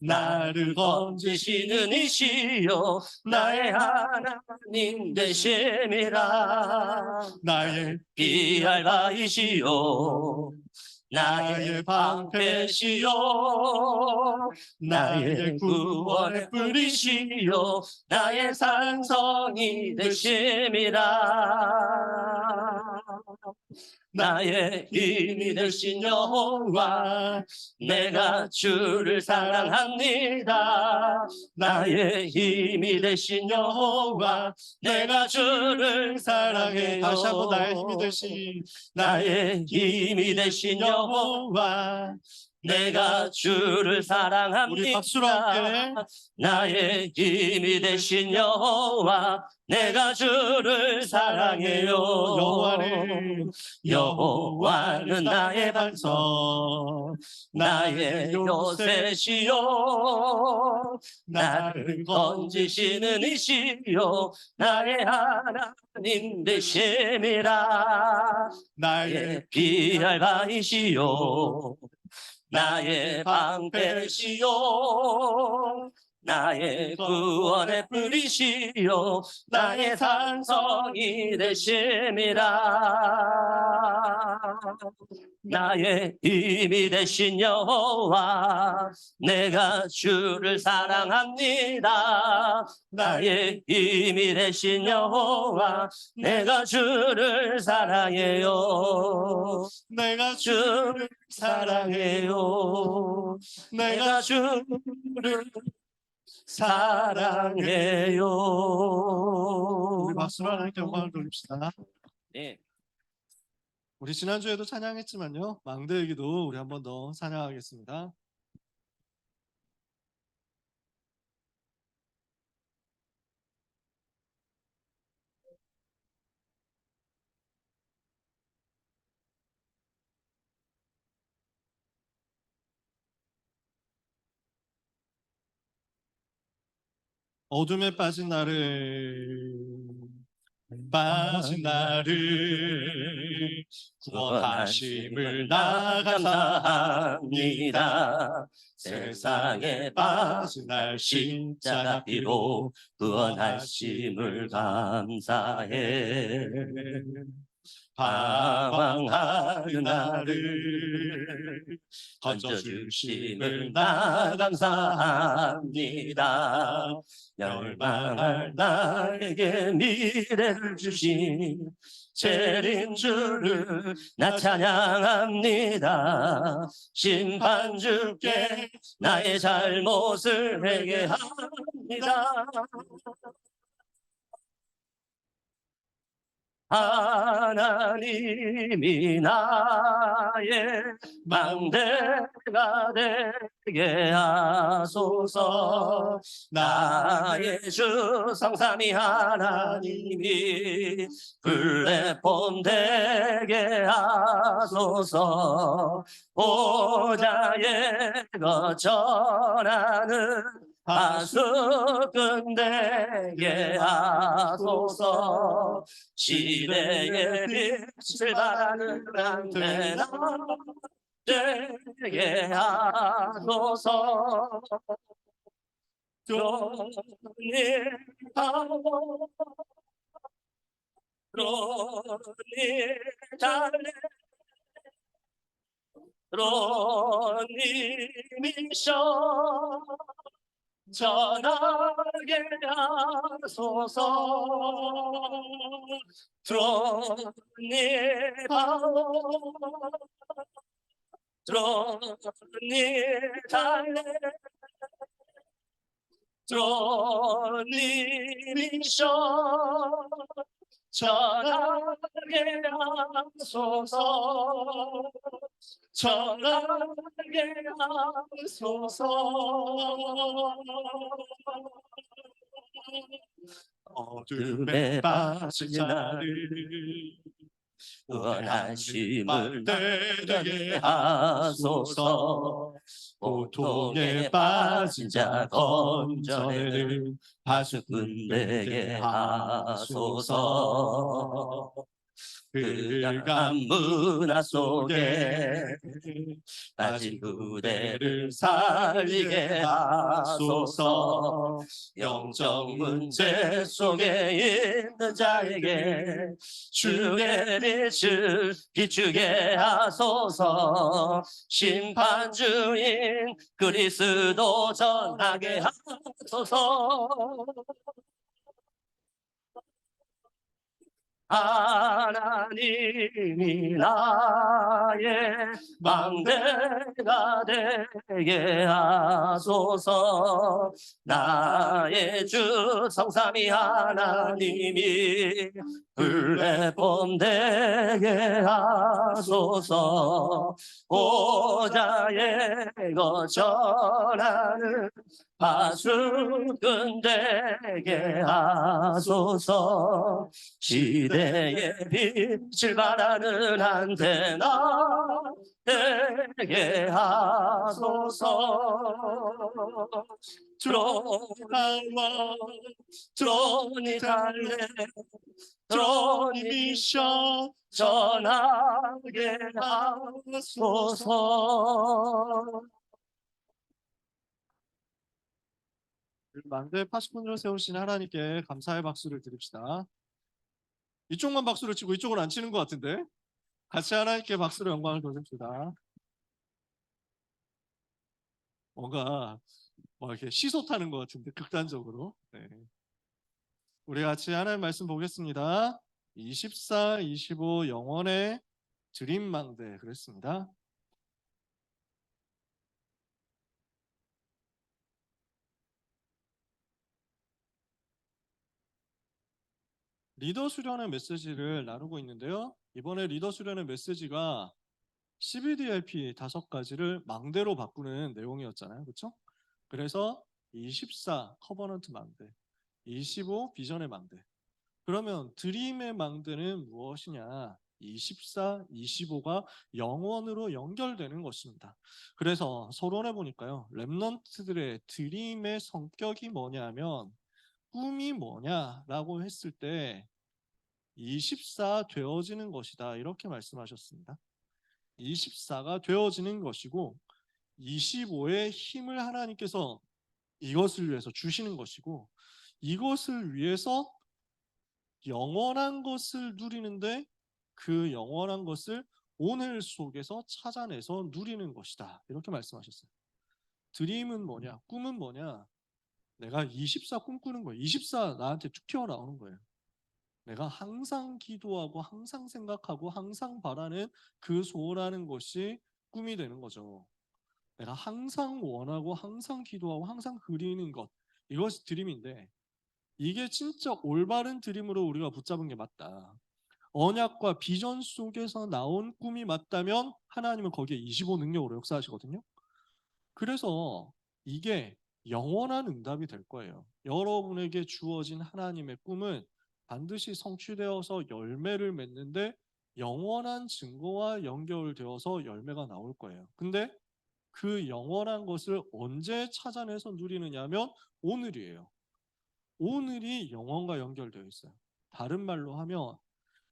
나를 건지시는 이시여 나의 하나님 되심이라. 나의 비알바이시여 나의 방패시여 나의 구원의 뿌리시여 나의 산성이 되심이라. 나의 힘이 되신 여호와 내가 주를 사랑합니다. 나의 힘이 되신 여호와 내가 주를 사랑해요. 다시 한번 나의 힘이 되신 여호와 내가 주를 사랑합니다. 우리 박수로 함께. 나의 힘이 되신 여호와 내가 주를 사랑해요. 여호와는 나의 반석 나의 요새시요 나를 건지시는 이시요 나의 하나님 되심이라. 나의 비알바이시요 나의 방패시요 나의 구원의 뿌리시요 나의 산성이 되심이라. 나의 힘이 되신 여호와 내가 주를 사랑합니다. 나의 힘이 되신 여호와 내가 주를 사랑해요. 내가 주를 사랑해요. 내가 주를 사랑해요. 우리 박수로 하나님께 영광을 돌립시다. 네. 우리 지난주에도 찬양했지만요, 망대일기도 우리 한 번 더 찬양하겠습니다. 어둠에 빠진 나를 구원하심을 나 감사합니다. 세상에 빠진 날 십자가 피로 구원하심을 감사해. 방황하는 나를 건져주심을 나 감사합니다. 열망할 나에게 미래를 주신 재림 주를 나 찬양합니다. 심판주께 나의 잘못을 회개합니다. 하나님이 나의 망대가 되게 하소서. 나의 주 성삼위 하나님이 플랫폼 되게 하소서. 보좌에 거쳐나는 하수꾼 되게 하소서. 시대의 빛을 바라는 안테나 되게 하소서. 주님이셔 전하게 하소서. 주님 달래 주님이셔 전하게 하소서. 전하게 하소서. 어둠에 빠진 나를 원하심을 되게 하소서. 고통에 빠진 자 건져내는 파수꾼 되게 하소서. 그가 문화 속에 빠진 그대를 살리게 하소서. 영적 문제 속에 있는 자에게 주의 빛을 비추게 하소서. 심판주인 그리스도 전하게 하소서. 하나님이 나의 망대가 되게 하소서. 나의 주 성삼위 하나님이 불레본 되게 하소서. 보좌의 것 전하는 파수꾼 되게 하소서. 시대의 빛을 발하는 안테나 되게 하소서. 드론하와 드론이 달래 드론이 미션 전하게 하소서. 망대 80분을 세우신 하나님께 감사의 박수를 드립시다. 이쪽만 박수를 치고 이쪽은 안 치는 것 같은데 같이 하나님께 박수로 영광을 돌립시다. 뭔가 이렇게 시소 타는 것 같은데 극단적으로. 네. 우리 같이 하나님 말씀 보겠습니다. 24, 25 영원의 드림망대 그랬습니다. 리더 수련의 메시지를 나누고 있는데요. 이번에 리더 수련의 메시지가 CBDLP 5가지를 망대로 바꾸는 내용이었잖아요. 그렇죠? 그래서 24 커버넌트 망대, 25 비전의 망대. 그러면 드림의 망대는 무엇이냐? 24, 25가 영원으로 연결되는 것입니다. 그래서 서론해 보니까요. 렘넌트들의 드림의 성격이 뭐냐면 꿈이 뭐냐라고 했을 때 24 되어지는 것이다. 이렇게 말씀하셨습니다. 24가 되어지는 것이고 25의 힘을 하나님께서 이것을 위해서 주시는 것이고 이것을 위해서 영원한 것을 누리는데 그 영원한 것을 오늘 속에서 찾아내서 누리는 것이다. 이렇게 말씀하셨어요. 드림은 뭐냐? 꿈은 뭐냐? 내가 24 꿈꾸는 거예요. 24 나한테 툭 튀어나오는 거예요. 내가 항상 기도하고 항상 생각하고 항상 바라는 그 소원하는 것이 꿈이 되는 거죠. 내가 항상 원하고 항상 기도하고 항상 그리는 것, 이것이 드림인데 이게 진짜 올바른 드림으로 우리가 붙잡은 게 맞다. 언약과 비전 속에서 나온 꿈이 맞다면 하나님은 거기에 25 능력으로 역사하시거든요. 그래서 이게 영원한 응답이 될 거예요. 여러분에게 주어진 하나님의 꿈은 반드시 성취되어서 열매를 맺는데 영원한 증거와 연결되어서 열매가 나올 거예요. 근데 그 영원한 것을 언제 찾아내서 누리느냐면 오늘이에요. 오늘이 영원과 연결되어 있어요. 다른 말로 하면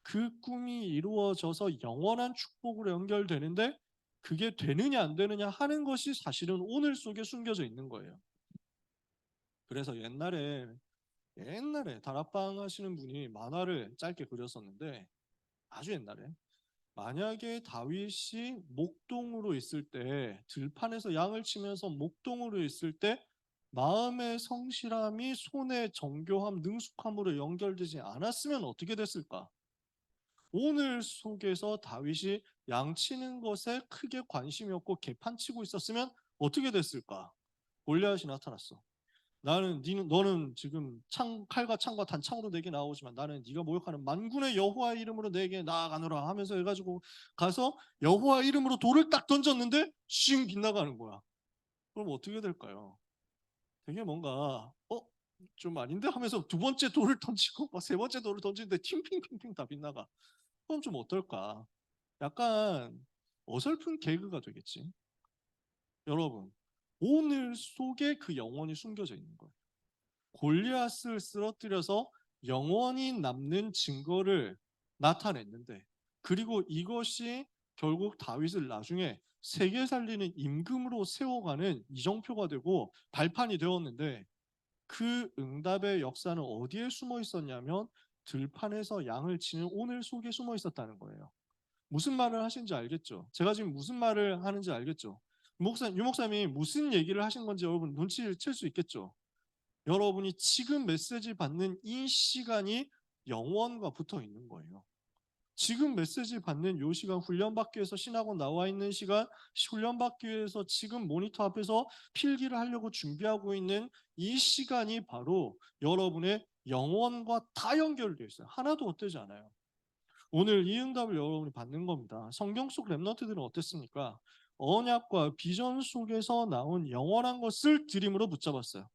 그 꿈이 이루어져서 영원한 축복으로 연결되는데 그게 되느냐 안 되느냐 하는 것이 사실은 오늘 속에 숨겨져 있는 거예요. 그래서 옛날에 다락방 하시는 분이 만화를 짧게 그렸었는데 아주 옛날에 만약에 다윗이 목동으로 있을 때 들판에서 양을 치면서 목동으로 있을 때 마음의 성실함이 손의 정교함, 능숙함으로 연결되지 않았으면 어떻게 됐을까? 오늘 속에서 다윗이 양치는 것에 크게 관심이 없고 개판치고 있었으면 어떻게 됐을까? 골리앗이 나타났어. 너는 지금 칼과 창과 단창으로 내게 나오지만 나는 네가 모욕하는 만군의 여호와 이름으로 내게 나아가노라 하면서 해가지고 가서 여호와 이름으로 돌을 딱 던졌는데 싱 빗나가는 거야. 그럼 어떻게 될까요? 되게 뭔가 좀 아닌데 하면서 두 번째 돌을 던지고 막 세 번째 돌을 던지는데 팅핑핑핑 다 빗나가. 그럼 좀 어떨까? 약간 어설픈 개그가 되겠지. 여러분, 오늘 속에 그 영혼이 숨겨져 있는 거예요. 골리앗을 쓰러뜨려서 영원히 남는 증거를 나타냈는데, 그리고 이것이 결국 다윗을 나중에 세계 살리는 임금으로 세워가는 이정표가 되고 발판이 되었는데, 그 응답의 역사는 어디에 숨어 있었냐면 들판에서 양을 치는 오늘 속에 숨어 있었다는 거예요. 무슨 말을 하신지 알겠죠? 제가 지금 무슨 말을 하는지 알겠죠? 유 목사님이 무슨 얘기를 하신 건지 여러분 눈치를 챌 수 있겠죠? 여러분이 지금 메시지 받는 이 시간이 영원과 붙어 있는 거예요. 지금 메시지 받는 요 시간, 훈련받기 위해서 신학원 나와 있는 시간, 훈련받기 위해서 지금 모니터 앞에서 필기를 하려고 준비하고 있는 이 시간이 바로 여러분의 영원과 다 연결되어 있어요. 하나도 헛되지 않아요. 오늘 이 응답을 여러분이 받는 겁니다. 성경 속 렘넌트들은 어땠습니까? 언약과 비전 속에서 나온 영원한 것을 드림으로 붙잡았어요.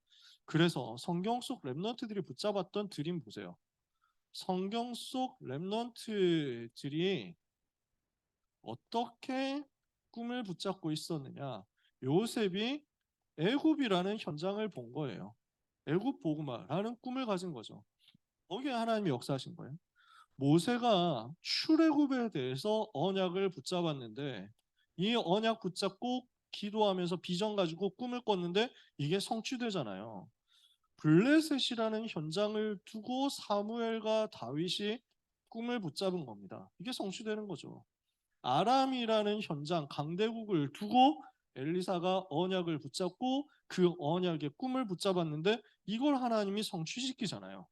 그래서 성경 속 렘넌트들이 붙잡았던 드림 보세요. 성경 속 렘넌트들이 어떻게 꿈을 붙잡고 있었느냐? 요셉이 애굽이라는 현장을 본 거예요. 애굽 보그마라는 꿈을 가진 거죠. 거기에 하나님이 역사하신 거예요. 모세가 출애굽에 대해서 언약을 붙잡았는데, 이 언약 붙잡고 기도하면서 비전 가지고 꿈을 꿨는데 이게 성취되잖아요. 블레셋이라는 현장을 두고 사무엘과 다윗이 꿈을 붙잡은 겁니다. 이게 성취되는 거죠. 아람이라는 현장, 강대국을 두고 엘리사가 언약을 붙잡고 그 언약의 꿈을 붙잡았는데 이걸 하나님이 성취시키잖아요.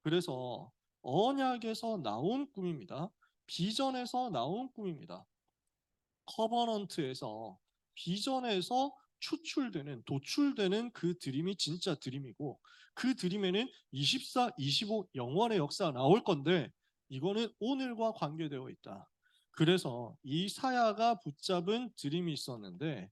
그래서 언약에서 나온 꿈입니다. 비전에서 나온 꿈입니다. 커버넌트에서, 비전에서 추출되는, 도출되는 그 드림이 진짜 드림이고, 그 드림에는 24, 25 영원의 역사가 나올 건데 이거는 오늘과 관계되어 있다. 그래서 이사야가 붙잡은 드림이 있었는데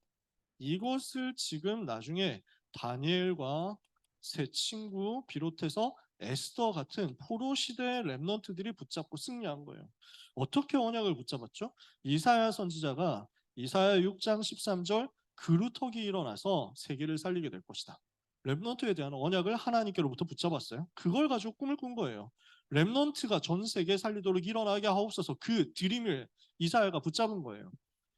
이것을 지금 나중에 다니엘과 새 친구 비롯해서 에스더 같은 포로 시대의 렘넌트들이 붙잡고 승리한 거예요. 어떻게 언약을 붙잡았죠? 이사야 선지자가 이사야 6장 13절 그루터기 일어나서 세계를 살리게 될 것이다. 렘넌트에 대한 언약을 하나님께로부터 붙잡았어요. 그걸 가지고 꿈을 꾼 거예요. 렘넌트가 전 세계 살리도록 일어나게 하옵소서, 그 드림을 이사야가 붙잡은 거예요.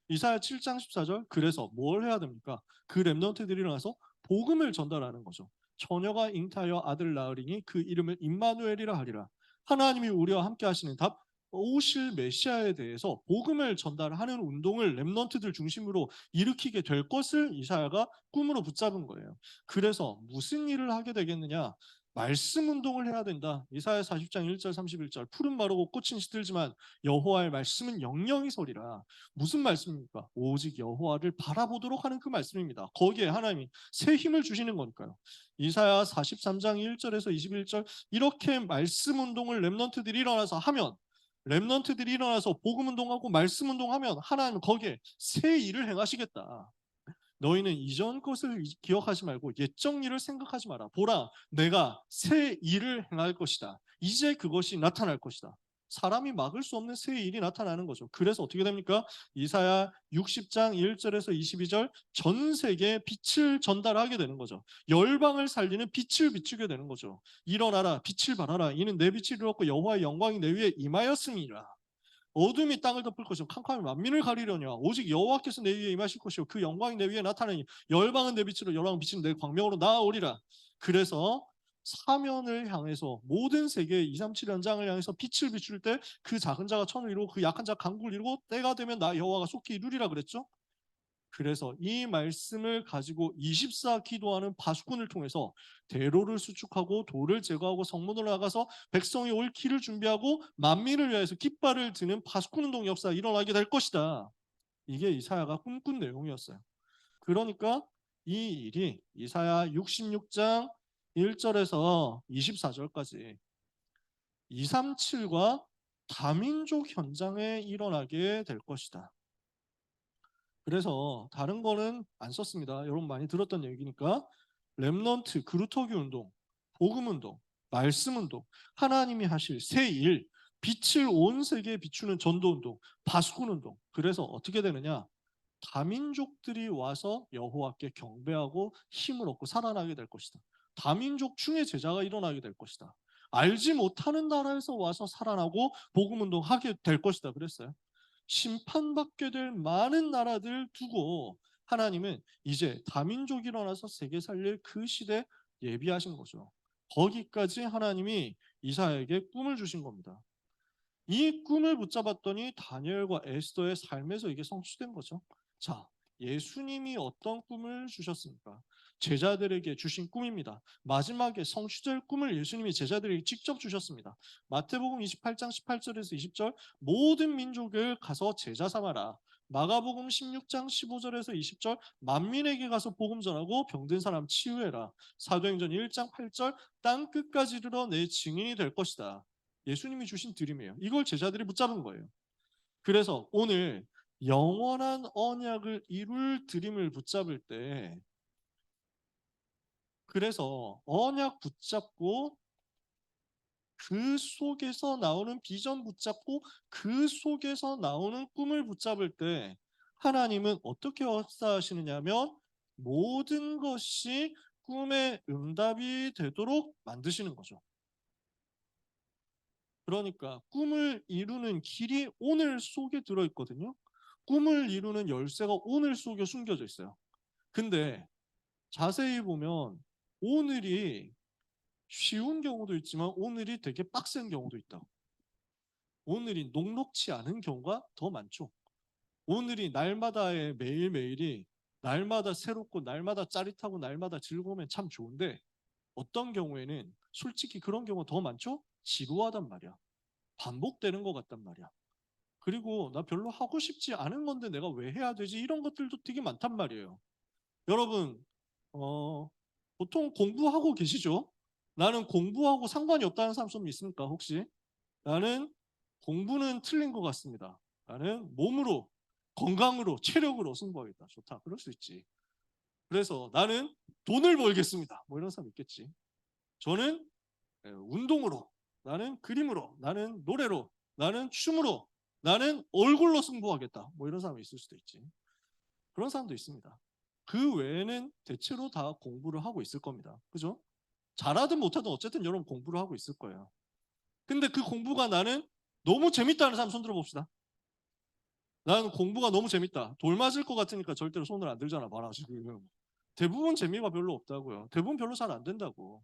이사야 7장 14절, 그래서 뭘 해야 됩니까? 그 렘넌트들이 일어나서 복음을 전달하는 거죠. 처녀가 잉타하여 아들 낳으리니 그 이름을 임마누엘이라 하리라. 하나님이 우리와 함께 하시는 답, 오실 메시아에 대해서 복음을 전달하는 운동을 렘넌트들 중심으로 일으키게 될 것을 이사야가 꿈으로 붙잡은 거예요. 그래서 무슨 일을 하게 되겠느냐? 말씀 운동을 해야 된다. 이사야 40장 1절 31절, 푸른 마르고 꽃은 시들지만 여호와의 말씀은 영영이 서리라. 무슨 말씀입니까? 오직 여호와를 바라보도록 하는 그 말씀입니다. 거기에 하나님이 새 힘을 주시는 거니까요. 이사야 43장 1절에서 21절, 이렇게 말씀 운동을 렘넌트들이 일어나서 하면, 렘넌트들이 일어나서 복음 운동하고 말씀 운동하면 하나님은 거기에 새 일을 행하시겠다. 너희는 이전 것을 기억하지 말고 옛적 일을 생각하지 마라. 보라, 내가 새 일을 행할 것이다. 이제 그것이 나타날 것이다. 사람이 막을 수 없는 새 일이 나타나는 거죠. 그래서 어떻게 됩니까? 이사야 60장 1절에서 22절, 전 세계에 빛을 전달하게 되는 거죠. 열방을 살리는 빛을 비추게 되는 거죠. 일어나라, 빛을 발하라. 이는 내 빛이 이르렀고 여호와의 영광이 내 위에 임하였음이라. 어둠이 땅을 덮을 것이요 캄캄이 만민을 가리려냐. 오직 여호와께서 내 위에 임하실 것이요 그 영광이 내 위에 나타나니 열방은 내 빛으로, 열방은 빛은 내 광명으로 나아오리라. 그래서 사면을 향해서, 모든 세계 237 연장을 향해서 빛을 비출 때 그 작은 자가 천을 이루고 그 약한 자가 강국을 이루고 때가 되면 나 여호와가 속히 이루리라 그랬죠. 그래서 이 말씀을 가지고 24 기도하는 파수꾼을 통해서 대로를 수축하고 돌을 제거하고 성문으로 나가서 백성이 올 길을 준비하고 만민을 위해서 깃발을 드는 파수꾼 운동 역사가 일어나게 될 것이다. 이게 이사야가 꿈꾼 내용이었어요. 그러니까 이 일이 이사야 66장 1절에서 24절까지 237과 다민족 현장에 일어나게 될 것이다. 그래서 다른 거는 안 썼습니다. 여러분 많이 들었던 얘기니까. 렘넌트, 그루터기 운동, 복음 운동, 말씀 운동, 하나님이 하실 새 일, 빛을 온 세계에 비추는 전도 운동, 파수꾼 운동. 그래서 어떻게 되느냐? 다민족들이 와서 여호와께 경배하고 힘을 얻고 살아나게 될 것이다. 다민족 중에 제자가 일어나게 될 것이다. 알지 못하는 나라에서 와서 살아나고 복음운동하게 될 것이다 그랬어요. 심판받게 될 많은 나라들 두고 하나님은 이제 다민족이 일어나서 세계 살릴 그 시대 예비하신 거죠. 거기까지 하나님이 이사야에게 꿈을 주신 겁니다. 이 꿈을 붙잡았더니 다니엘과 에스더의 삶에서 이게 성취된 거죠. 자, 예수님이 어떤 꿈을 주셨습니까? 제자들에게 주신 꿈입니다. 마지막에 성취될 꿈을 예수님이 제자들에게 직접 주셨습니다. 마태복음 28장 18절에서 20절 모든 민족을 가서 제자 삼아라. 마가복음 16장 15절에서 20절 만민에게 가서 복음 전하고 병든 사람 치유해라. 사도행전 1장 8절 땅 끝까지 이르러 내 증인이 될 것이다. 예수님이 주신 드림이에요. 이걸 제자들이 붙잡은 거예요. 그래서 오늘 영원한 언약을 이룰 드림을 붙잡을 때 그래서 언약 붙잡고 그 속에서 나오는 비전 붙잡고 그 속에서 나오는 꿈을 붙잡을 때 하나님은 어떻게 역사하시느냐면 모든 것이 꿈의 응답이 되도록 만드시는 거죠. 그러니까 꿈을 이루는 길이 오늘 속에 들어있거든요. 꿈을 이루는 열쇠가 오늘 속에 숨겨져 있어요. 근데 자세히 보면 오늘이 쉬운 경우도 있지만 오늘이 되게 빡센 경우도 있다. 오늘이 녹록치 않은 경우가 더 많죠. 오늘이 날마다의 매일매일이 날마다 새롭고 날마다 짜릿하고 날마다 즐거우면 참 좋은데 어떤 경우에는 솔직히 그런 경우가 더 많죠? 지루하단 말이야. 반복되는 것 같단 말이야. 그리고 나 별로 하고 싶지 않은 건데 내가 왜 해야 되지? 이런 것들도 되게 많단 말이에요. 여러분, 보통 공부하고 계시죠? 나는 공부하고 상관이 없다는 사람 좀 있습니까? 혹시? 나는 공부는 틀린 것 같습니다. 나는 몸으로, 건강으로, 체력으로 승부하겠다. 좋다. 그럴 수 있지. 그래서 나는 돈을 벌겠습니다. 뭐 이런 사람 있겠지. 저는 운동으로, 나는 그림으로, 나는 노래로, 나는 춤으로, 나는 얼굴로 승부하겠다. 뭐 이런 사람이 있을 수도 있지. 그런 사람도 있습니다. 그 외에는 대체로 다 공부를 하고 있을 겁니다. 그죠? 잘하든 못하든 어쨌든 여러분 공부를 하고 있을 거예요. 근데 그 공부가 나는 너무 재밌다는 사람 손 들어봅시다. 나는 공부가 너무 재밌다. 돌 맞을 것 같으니까 절대로 손을 안 들잖아, 봐라, 지금. 대부분 재미가 별로 없다고요. 대부분 별로 잘 안 된다고.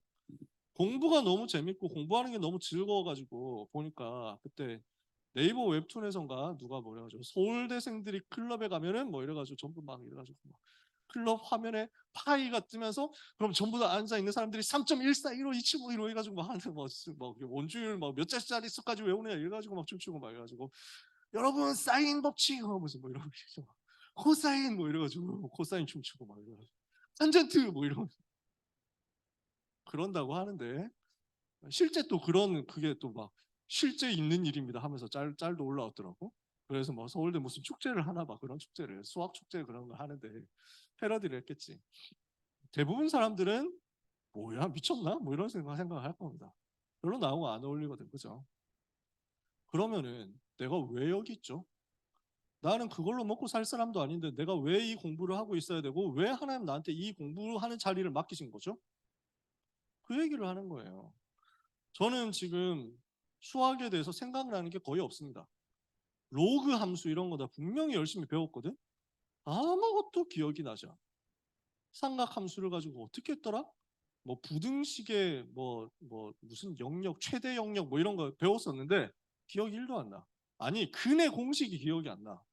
공부가 너무 재밌고 공부하는 게 너무 즐거워가지고 보니까 그때 네이버 웹툰에선가 누가 뭐래가지고 서울대생들이 클럽에 가면은 뭐 이래가지고 전부 막 이래가지고 막 클럽 화면에 파이가 뜨면서 그럼 전부 다 앉아 있는 사람들이 3.1415 275 해가지고 막 하는 뭐 원주율 막 몇 자리 수까지 외우냐 이래가지고 막 춤추고 막 이래가지고 여러분 사인 법칙 하면서 뭐 이러고 코사인 뭐 이래가지고 코사인 춤추고 막 이래가지고 탄젠트 뭐 이러고 그런다고 하는데 실제 또 그런 그게 또 막 실제 있는 일입니다 하면서 짤도 올라왔더라고. 그래서 뭐 서울대 무슨 축제를 하나 봐 그런 축제를 수학 축제 그런 거 하는데 패러디를 했겠지. 대부분 사람들은 뭐야 미쳤나 뭐 이런 생각할 겁니다. 별로 나하고 안 어울리거든 그죠? 그러면은 내가 왜 여기 있죠? 나는 그걸로 먹고 살 사람도 아닌데 내가 왜 이 공부를 하고 있어야 되고 왜 하나님 나한테 이 공부하는 자리를 맡기신 거죠? 그 얘기를 하는 거예요. 저는 지금 수학에 대해서 생각나는 게 거의 없습니다. 로그 함수 이런 거 다 분명히 열심히 배웠거든? 아무것도 기억이 나지 않아. 삼각 함수를 가지고 어떻게 했더라? 뭐 부등식의 무슨 영역, 최대 영역 뭐 이런 거 배웠었는데 기억이 1도 안 나. 아니, 근의 공식이 기억이 안 나.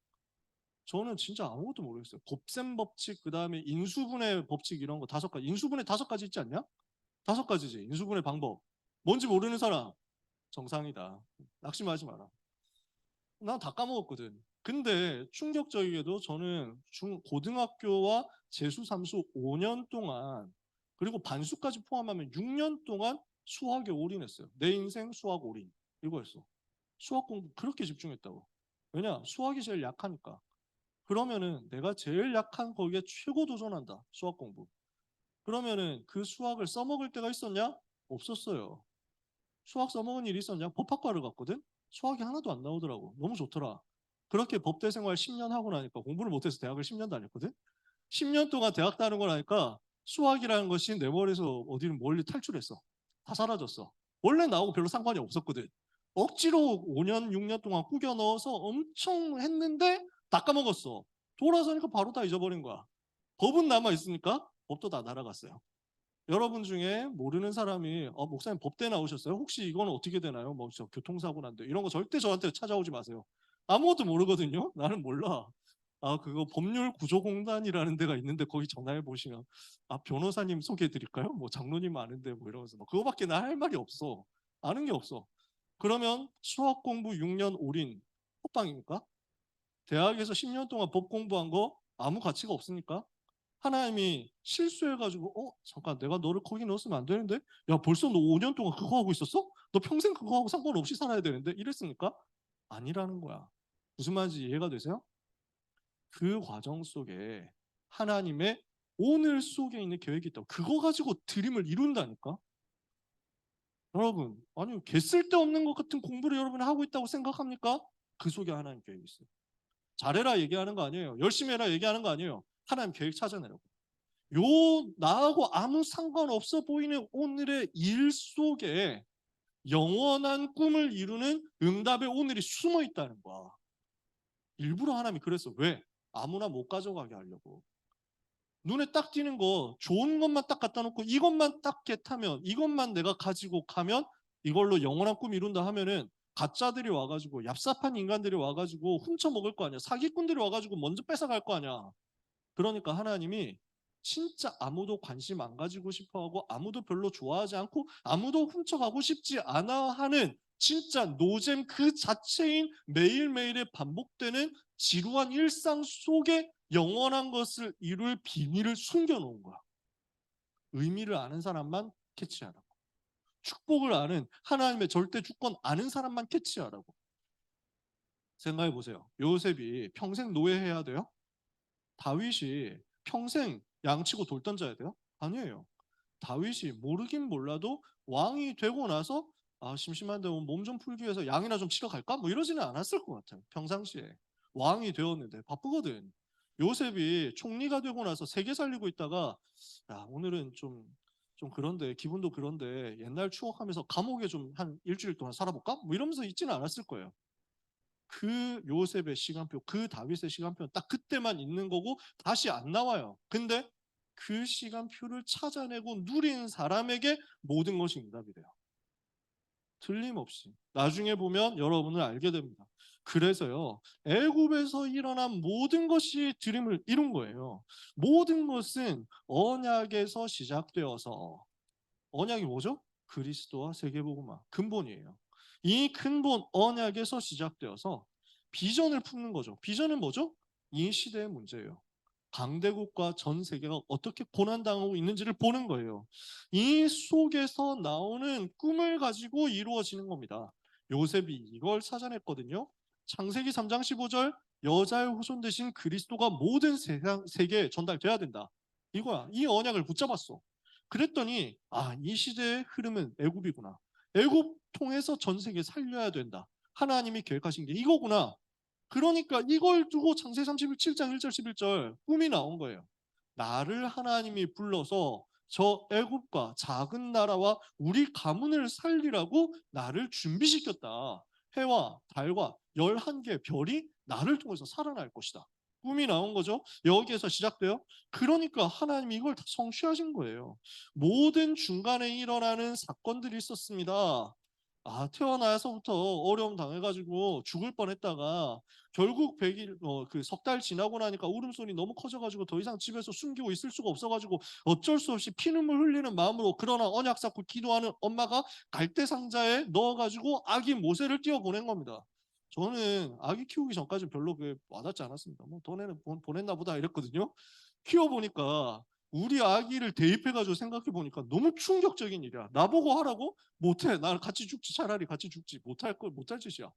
저는 진짜 아무것도 모르겠어요. 곱셈 법칙, 그 다음에 인수분해 법칙 이런 거 5가지. 인수분해 5가지 있지 않냐? 5가지지. 인수분해 방법. 뭔지 모르는 사람 정상이다. 낙심하지 마라. 난 다 까먹었거든. 근데 충격적이게도 저는 고등학교와 재수, 삼수 5년 동안 그리고 반수까지 포함하면 6년 동안 수학에 올인했어요. 내 인생 수학 올인. 이거였어. 수학 공부 그렇게 집중했다고. 왜냐? 수학이 제일 약하니까. 그러면은 내가 제일 약한 거기에 최고 도전한다. 수학 공부. 그러면은 그 수학을 써먹을 때가 있었냐? 없었어요. 수학 써먹은 일이 있었냐? 법학과를 갔거든? 수학이 하나도 안 나오더라고. 너무 좋더라. 그렇게 법대 생활 10년 하고 나니까 공부를 못해서 대학을 10년 다녔거든? 10년 동안 대학 다는 거 나니까 수학이라는 것이 내 머리에서 어디를 멀리 탈출했어. 다 사라졌어. 원래 나하고 별로 상관이 없었거든. 억지로 5년, 6년 동안 꾸겨 넣어서 엄청 했는데 다 까먹었어. 돌아서니까 바로 다 잊어버린 거야. 법은 남아 있으니까 법도 다 날아갔어요. 여러분 중에 모르는 사람이 목사님 법대 나오셨어요? 혹시 이건 어떻게 되나요? 뭐 저 교통사고 난데 이런 거 절대 저한테 찾아오지 마세요. 아무것도 모르거든요. 나는 몰라. 그거 법률구조공단이라는 데가 있는데 거기 전화해 보시면 변호사님 소개해 드릴까요? 뭐 장로님 아는데 뭐 이러면서 뭐 그거밖에 나 할 말이 없어. 아는 게 없어. 그러면 수학 공부 6년 올인 헛방입니까? 대학에서 10년 동안 법 공부한 거 아무 가치가 없으니까 하나님이 실수해가지고 잠깐 내가 너를 거기 넣었으면 안 되는데 야 벌써 너 5년 동안 그거 하고 있었어? 너 평생 그거 하고 상관없이 살아야 되는데 이랬으니까 아니라는 거야. 무슨 말인지 이해가 되세요? 그 과정 속에 하나님의 오늘 속에 있는 계획이 있다고. 그거 가지고 드림을 이룬다니까. 여러분 아니 개 쓸데없는 것 같은 공부를 여러분이 하고 있다고 생각합니까? 그 속에 하나님 계획이 있어요. 잘해라 얘기하는 거 아니에요. 열심히 해라 얘기하는 거 아니에요. 하나님 계획 찾아내라고. 요 나하고 아무 상관없어 보이는 오늘의 일 속에 영원한 꿈을 이루는 응답의 오늘이 숨어 있다는 거야. 일부러 하나님이 그랬어. 왜? 아무나 못 가져가게 하려고. 눈에 딱 띄는 거 좋은 것만 딱 갖다 놓고 이것만 딱 겟하면 이것만 내가 가지고 가면 이걸로 영원한 꿈 이룬다 하면은 가짜들이 와가지고 얍삽한 인간들이 와가지고 훔쳐 먹을 거 아니야. 사기꾼들이 와가지고 먼저 뺏어갈 거 아니야. 그러니까 하나님이 진짜 아무도 관심 안 가지고 싶어하고 아무도 별로 좋아하지 않고 아무도 훔쳐가고 싶지 않아 하는 진짜 노잼 그 자체인 매일매일에 반복되는 지루한 일상 속에 영원한 것을 이룰 비밀을 숨겨놓은 거야. 의미를 아는 사람만 캐치하라고. 축복을 아는 하나님의 절대 주권 아는 사람만 캐치하라고. 생각해 보세요. 요셉이 평생 노예해야 돼요? 다윗이 평생 양치고 돌 던져야 돼요? 아니에요. 다윗이 모르긴 몰라도 왕이 되고 나서 심심한데 몸 좀 풀기 위해서 양이나 좀 치러 갈까? 뭐 이러지는 않았을 것 같아요. 평상시에. 왕이 되었는데 바쁘거든. 요셉이 총리가 되고 나서 세계 살리고 있다가 오늘은 좀 그런데 기분도 그런데 옛날 추억하면서 감옥에 좀 한 일주일 동안 살아볼까? 뭐 이러면서 있지는 않았을 거예요. 그 요셉의 시간표, 그 다윗의 시간표는 딱 그때만 있는 거고 다시 안 나와요. 근데 그 시간표를 찾아내고 누린 사람에게 모든 것이 응답이 돼요. 틀림없이. 나중에 보면 여러분은 알게 됩니다. 그래서요, 애굽에서 일어난 모든 것이 드림을 이룬 거예요. 모든 것은 언약에서 시작되어서 언약이 뭐죠? 그리스도와 세계복음화 근본이에요. 이 근본 언약에서 시작되어서 비전을 품는 거죠. 비전은 뭐죠? 이 시대의 문제예요. 강대국과 전 세계가 어떻게 고난당하고 있는지를 보는 거예요. 이 속에서 나오는 꿈을 가지고 이루어지는 겁니다. 요셉이 이걸 찾아냈거든요. 창세기 3장 15절 여자의 후손 대신 그리스도가 모든 세계에 전달돼야 된다. 이거야. 이 언약을 붙잡았어. 그랬더니 이 시대의 흐름은 애굽이구나. 애굽 통해서 전 세계 살려야 된다. 하나님이 계획하신 게 이거구나. 그러니까 이걸 두고 창세기 37장 1절 11절 꿈이 나온 거예요. 나를 하나님이 불러서 저 애굽과 작은 나라와 우리 가문을 살리라고 나를 준비시켰다. 해와 달과 11개 별이 나를 통해서 살아날 것이다. 꿈이 나온 거죠. 여기에서 시작돼요. 그러니까 하나님이 이걸 다 성취하신 거예요. 모든 중간에 일어나는 사건들이 있었습니다. 태어나서부터 어려움 당해가지고 죽을 뻔했다가 결국 100일 그 석 달 지나고 나니까 울음소리 너무 커져가지고 더 이상 집에서 숨기고 있을 수가 없어가지고 어쩔 수 없이 피눈물 흘리는 마음으로 그러나 언약 잡고 기도하는 엄마가 갈대 상자에 넣어가지고 아기 모세를 띄워 보낸 겁니다. 저는 아기 키우기 전까지 별로 와닿지 않았습니다. 뭐 돈에는 보냈나 보다 이랬거든요. 키워보니까 우리 아기를 대입해가지고 생각해보니까 너무 충격적인 일이야. 나보고 하라고? 못해. 나는 같이 죽지. 차라리 같이 죽지. 못할 짓이야.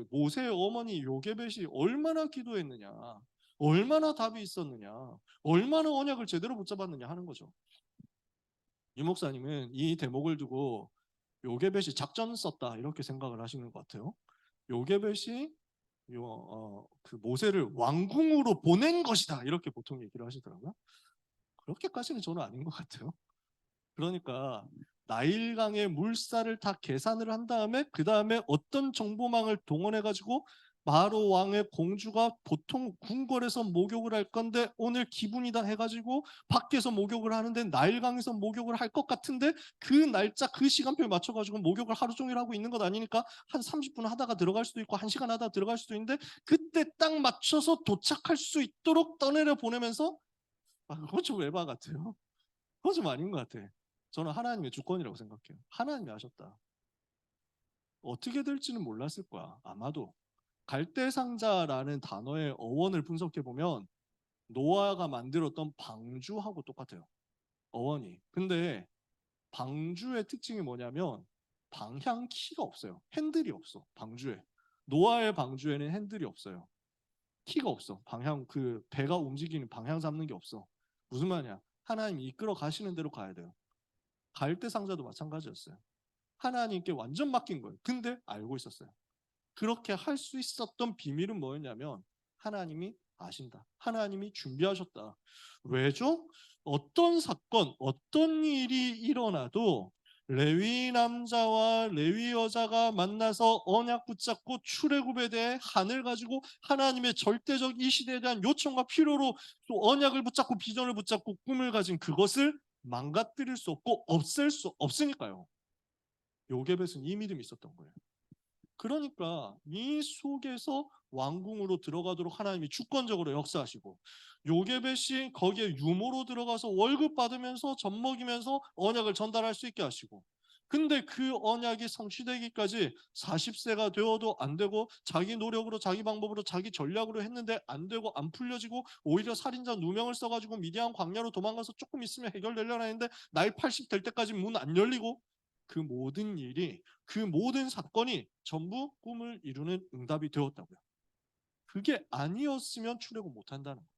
모세의 어머니 요게벳이 얼마나 기도했느냐. 얼마나 답이 있었느냐. 얼마나 언약을 제대로 붙잡았느냐 하는 거죠. 이 목사님은 이 대목을 두고 요게벳이 작전 썼다 이렇게 생각을 하시는 것 같아요. 요게벳이 그 모세를 왕궁으로 보낸 것이다 이렇게 보통 얘기를 하시더라고요. 그렇게까지는 저는 아닌 것 같아요. 그러니까 나일강의 물살을 다 계산을 한 다음에 그 다음에 어떤 정보망을 동원해 가지고 마로 왕의 공주가 보통 궁궐에서 목욕을 할 건데 오늘 기분이다 해가지고 밖에서 목욕을 하는데 나일강에서 목욕을 할 것 같은데 그 날짜 그 시간표에 맞춰가지고 목욕을 하루 종일 하고 있는 것 아니니까 한 30분 하다가 들어갈 수도 있고 1시간 하다가 들어갈 수도 있는데 그때 딱 맞춰서 도착할 수 있도록 떠내려 보내면서 그거 좀 에바 같아요. 그거 좀 아닌 것 같아. 저는 하나님의 주권이라고 생각해요. 하나님이 하셨다. 어떻게 될지는 몰랐을 거야. 아마도. 갈대상자라는 단어의 어원을 분석해 보면 노아가 만들었던 방주하고 똑같아요. 어원이. 근데 방주의 특징이 뭐냐면 방향 키가 없어요. 핸들이 없어. 방주에. 노아의 방주에는 핸들이 없어요. 키가 없어. 방향 그 배가 움직이는 방향 잡는 게 없어. 무슨 말이야? 하나님이 이끌어 가시는 대로 가야 돼요. 갈대상자도 마찬가지였어요. 하나님께 완전 맡긴 거예요. 근데 알고 있었어요. 그렇게 할 수 있었던 비밀은 뭐였냐면 하나님이 아신다. 하나님이 준비하셨다. 왜죠? 어떤 사건, 어떤 일이 일어나도 레위 남자와 레위 여자가 만나서 언약 붙잡고 출애굽에 대해 한을 가지고 하나님의 절대적 이 시대에 대한 요청과 필요로 또 언약을 붙잡고 비전을 붙잡고 꿈을 가진 그것을 망가뜨릴 수 없고 없앨 수 없으니까요. 요게벳은 이 믿음이 있었던 거예요. 그러니까 이 속에서 왕궁으로 들어가도록 하나님이 주권적으로 역사하시고 요게벳이 거기에 유모로 들어가서 월급 받으면서 젖 먹이면서 언약을 전달할 수 있게 하시고 근데 그 언약이 성취되기까지 40세가 되어도 안 되고 자기 노력으로 자기 방법으로 자기 전략으로 했는데 안 되고 안 풀려지고 오히려 살인자 누명을 써가지고 미디안 광야로 도망가서 조금 있으면 해결되려나 했는데 나이 80 될 때까지 문 안 열리고 그 모든 일이 그 모든 사건이 전부 꿈을 이루는 응답이 되었다고요. 그게 아니었으면 출애굽 못한다는 거예요.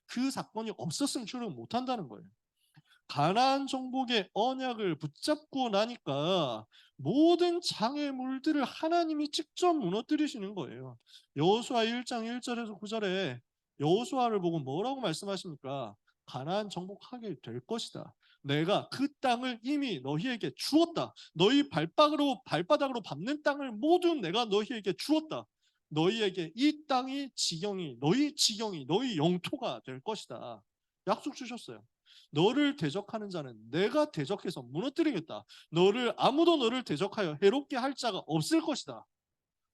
그 사건이 없었으면 출애굽 못한다는 거예요. 가나안 정복의 언약을 붙잡고 나니까 모든 장애물들을 하나님이 직접 무너뜨리시는 거예요. 여호수아 1장 1절에서 9절에 여호수아를 보고 뭐라고 말씀하십니까? 가나안 정복하게 될 것이다. 내가 그 땅을 이미 너희에게 주었다. 너희 발바닥으로 밟는 땅을 모두 내가 너희에게 주었다. 너희에게 이 땅이 지경이 너희 영토가 될 것이다. 약속 주셨어요. 너를 대적하는 자는 내가 대적해서 무너뜨리겠다. 아무도 너를 대적하여 해롭게 할 자가 없을 것이다.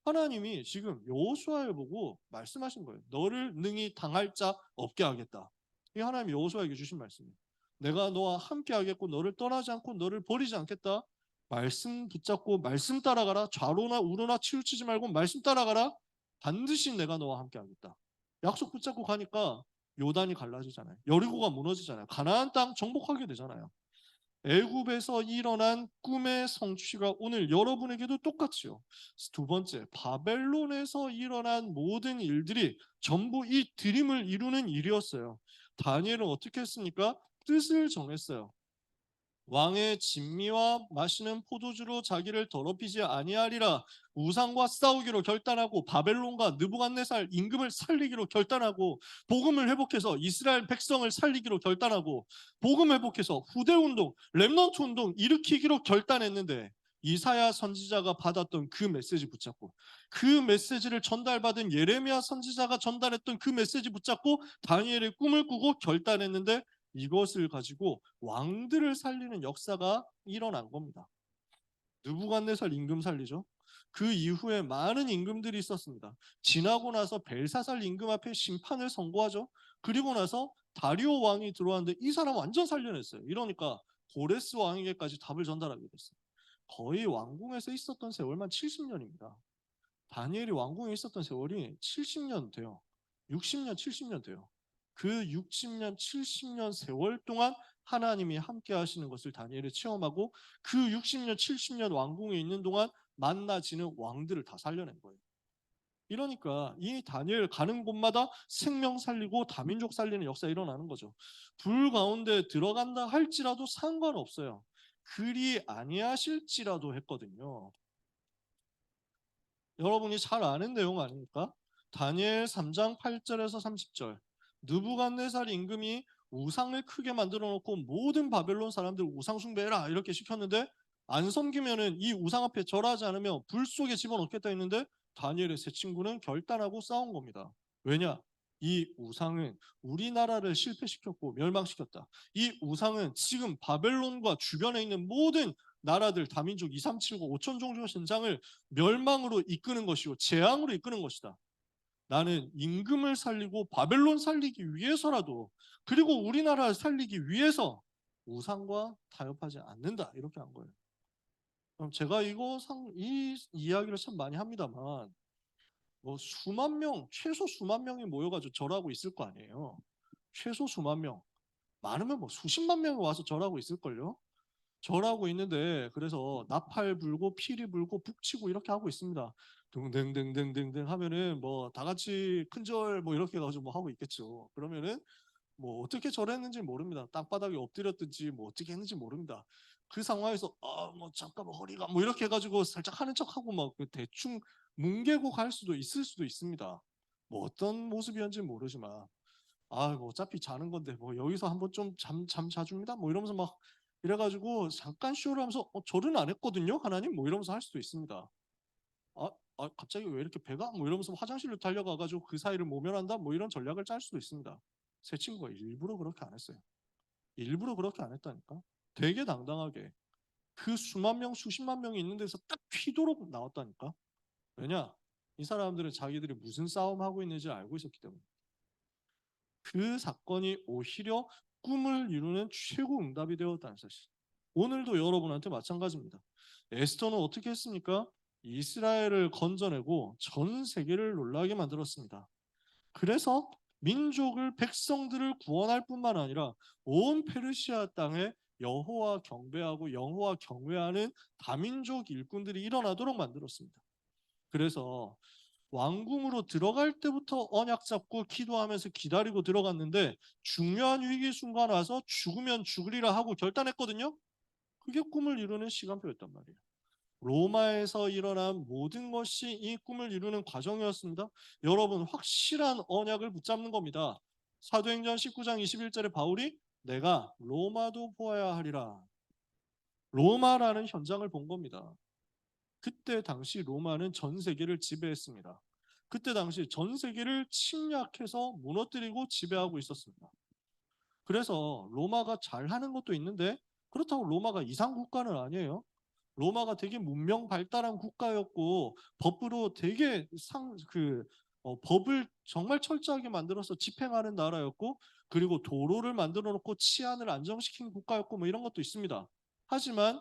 하나님이 지금 여호수아를 보고 말씀하신 거예요. 너를 능히 당할 자 없게 하겠다. 이 하나님이 여호수아에게 주신 말씀이에요. 내가 너와 함께 하겠고 너를 떠나지 않고 너를 버리지 않겠다. 말씀 붙잡고 말씀 따라가라. 좌로나 우로나 치우치지 말고 말씀 따라가라. 반드시 내가 너와 함께 하겠다. 약속 붙잡고 가니까 요단이 갈라지잖아요. 여리고가 무너지잖아요. 가나안 땅 정복하게 되잖아요. 애굽에서 일어난 꿈의 성취가 오늘 여러분에게도 똑같이요. 두 번째, 바벨론에서 일어난 모든 일들이 전부 이 드림을 이루는 일이었어요. 다니엘은 어떻게 했습니까? 뜻을 정했어요. 왕의 진미와 마시는 포도주로 자기를 더럽히지 아니하리라. 우상과 싸우기로 결단하고 바벨론과 느부갓네살 임금을 살리기로 결단하고 복음을 회복해서 이스라엘 백성을 살리기로 결단하고 복음 회복해서 후대 운동, 렘넌트 운동 일으키기로 결단했는데 이사야 선지자가 받았던 그 메시지 붙잡고 그 메시지를 전달받은 예레미야 선지자가 전달했던 그 메시지 붙잡고 다니엘의 꿈을 꾸고 결단했는데 이것을 가지고 왕들을 살리는 역사가 일어난 겁니다. 느부갓네살 임금 살리죠. 그 이후에 많은 임금들이 있었습니다. 지나고 나서 벨사살 임금 앞에 심판을 선고하죠. 그리고 나서 다리오 왕이 들어왔는데 이 사람 완전 살려냈어요. 이러니까 고레스 왕에게까지 답을 전달하게 됐어요. 거의 왕궁에서 있었던 세월만 70년입니다. 다니엘이 왕궁에 있었던 세월이 70년 돼요. 60년, 70년 돼요. 그 60년, 70년 세월 동안 하나님이 함께 하시는 것을 다니엘이 체험하고 그 60년, 70년 왕궁에 있는 동안 만나지는 왕들을 다 살려낸 거예요. 이러니까 이 다니엘 가는 곳마다 생명 살리고 다민족 살리는 역사가 일어나는 거죠. 불 가운데 들어간다 할지라도 상관없어요. 그리 아니하실지라도 했거든요. 여러분이 잘 아는 내용 아닙니까? 다니엘 3장 8절에서 30절. 느부갓네살 임금이 우상을 크게 만들어 놓고 모든 바벨론 사람들 우상 숭배해라 이렇게 시켰는데 안 섬기면은 이 우상 앞에 절하지 않으면 불 속에 집어넣겠다 했는데 다니엘의 세 친구는 결단하고 싸운 겁니다. 왜냐? 이 우상은 우리나라를 실패시켰고 멸망시켰다. 이 우상은 지금 바벨론과 주변에 있는 모든 나라들 다민족 2, 3, 7, 9, 5천 종족 신장을 멸망으로 이끄는 것이고 재앙으로 이끄는 것이다. 나는 임금을 살리고 바벨론 살리기 위해서라도 그리고 우리나라를 살리기 위해서 우상과 타협하지 않는다. 이렇게 한 거예요. 그럼 제가 이 이야기를 참 많이 합니다만 뭐 수만 명, 최소 수만 명이 모여가지고 절하고 있을 거 아니에요. 최소 수만 명. 많으면 뭐 수십만 명이 와서 절하고 있을걸요. 절하고 있는데 그래서 나팔 불고 피리 불고 북치고 이렇게 하고 있습니다. 등등등등등등 하면은 뭐 다 같이 큰절 뭐 이렇게 해가지고 뭐 하고 있겠죠. 그러면은 뭐 어떻게 절했는지 모릅니다. 땅바닥에 엎드렸든지 뭐 어떻게 했는지 모릅니다. 그 상황에서 뭐 잠깐만 허리가 뭐 이렇게 해가지고 살짝 하는 척하고 막 대충 뭉개고 갈 수도 있을 수도 있습니다. 뭐 어떤 모습이었는지 모르지만 뭐 어차피 자는 건데 뭐 여기서 한번 좀 잠 자줍니다. 뭐 이러면서 막 이래가지고 잠깐 쇼를 하면서 절은 안 했거든요. 하나님 뭐 이러면서 할 수도 있습니다. 갑자기 왜 이렇게 배가 뭐 이러면서 화장실로 달려가가지고 그 사이를 모면한다 뭐 이런 전략을 짤 수도 있습니다. 새 친구가 일부러 그렇게 안 했어요. 일부러 그렇게 안 했다니까. 되게 당당하게 그 수만 명 수십만 명이 있는 데서 딱 튀도록 나왔다니까. 왜냐? 이 사람들은 자기들이 무슨 싸움하고 있는지 알고 있었기 때문에. 그 사건이 오히려 꿈을 이루는 최고 응답이 되었다는 사실. 오늘도 여러분한테 마찬가지입니다. 에스더는 어떻게 했습니까? 이스라엘을 건져내고 전 세계를 놀라게 만들었습니다. 그래서 민족을 백성들을 구원할 뿐만 아니라 온 페르시아 땅에 여호와 경배하고 여호와 경외하는 다민족 일꾼들이 일어나도록 만들었습니다. 그래서 왕궁으로 들어갈 때부터 언약 잡고 기도하면서 기다리고 들어갔는데 중요한 위기 순간 와서 죽으면 죽으리라 하고 결단했거든요. 그게 꿈을 이루는 시간표였단 말이에요. 로마에서 일어난 모든 것이 이 꿈을 이루는 과정이었습니다. 여러분 확실한 언약을 붙잡는 겁니다. 사도행전 19장 21절에 바울이 내가 로마도 보아야 하리라. 로마라는 현장을 본 겁니다. 그때 당시 로마는 전 세계를 지배했습니다. 그때 당시 전 세계를 침략해서 무너뜨리고 지배하고 있었습니다. 그래서 로마가 잘하는 것도 있는데 그렇다고 로마가 이상 국가는 아니에요. 로마가 되게 문명 발달한 국가였고 법으로 되게 법을 정말 철저하게 만들어서 집행하는 나라였고 그리고 도로를 만들어 놓고 치안을 안정시킨 국가였고 뭐 이런 것도 있습니다. 하지만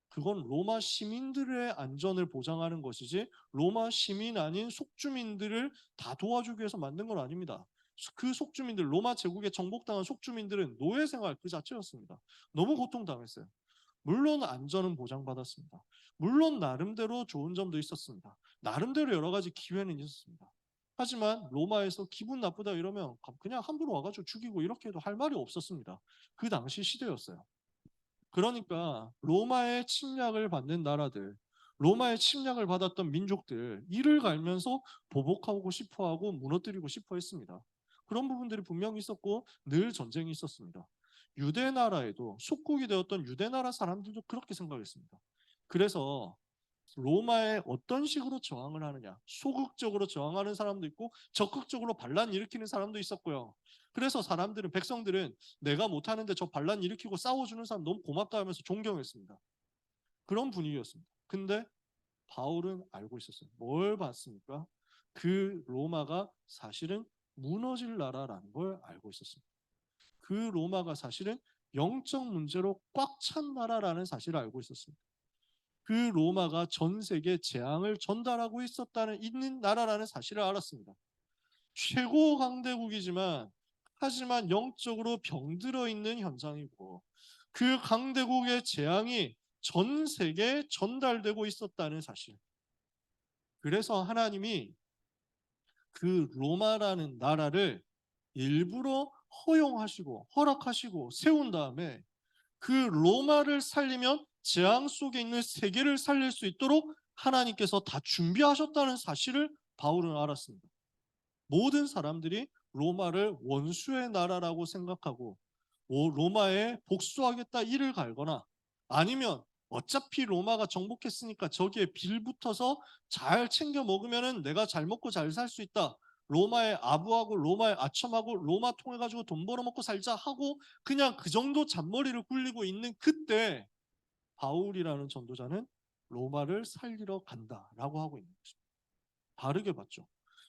그건 로마 시민들의 안전을 보장하는 것이지 로마 시민 아닌 속주민들을 다 도와주기 위해서 만든 건 아닙니다. 그 속주민들, 로마 제국에 정복당한 속주민들은 노예 생활 그 자체였습니다. 너무 고통당했어요. 물론 안전은 보장받았습니다. 물론 나름대로 좋은 점도 있었습니다. 나름대로 여러 가지 기회는 있었습니다. 하지만 로마에서 기분 나쁘다 이러면 그냥 함부로 와가지고 죽이고 이렇게 해도 할 말이 없었습니다. 그 당시 시대였어요. 그러니까 로마의 침략을 받는 나라들, 로마의 침략을 받았던 민족들 이를 갈면서 보복하고 싶어하고 무너뜨리고 싶어 했습니다. 그런 부분들이 분명히 있었고 늘 전쟁이 있었습니다. 유대 나라에도 속국이 되었던 유대 나라 사람들도 그렇게 생각했습니다. 그래서 로마에 어떤 식으로 저항을 하느냐, 소극적으로 저항하는 사람도 있고 적극적으로 반란 일으키는 사람도 있었고요. 그래서 백성들은 내가 못하는데 저 반란 일으키고 싸워주는 사람 너무 고맙다 하면서 존경했습니다. 그런 분위기였습니다. 근데 바울은 알고 있었어요. 뭘 봤습니까? 그 로마가 사실은 무너질 나라라는 걸 알고 있었습니다. 그 로마가 사실은 영적 문제로 꽉 찬 나라라는 사실을 알고 있었습니다. 그 로마가 전 세계에 재앙을 전달하고 있는 나라라는 사실을 알았습니다. 최고 강대국이지만 하지만 영적으로 병들어 있는 현장이고 그 강대국의 재앙이 전 세계에 전달되고 있었다는 사실. 그래서 하나님이 그 로마라는 나라를 일부러 허용하시고 허락하시고 세운 다음에 그 로마를 살리면 재앙 속에 있는 세계를 살릴 수 있도록 하나님께서 다 준비하셨다는 사실을 바울은 알았습니다. 모든 사람들이 로마를 원수의 나라라고 생각하고 로마에 복수하겠다 이를 갈거나 아니면 어차피 로마가 정복했으니까 저기에 빌붙어서 잘 챙겨 먹으면은 내가 잘 먹고 잘 살 수 있다. 로마에 아부하고 로마에 아첨하고 로마 통해 가지고 돈 벌어먹고 살자 하고 그냥 그 정도 잔머리를 굴리고 있는 그때 바울이라는 전도자는 로마를 살리러 간다라고 하고 있는 거죠. 다르게 봤죠.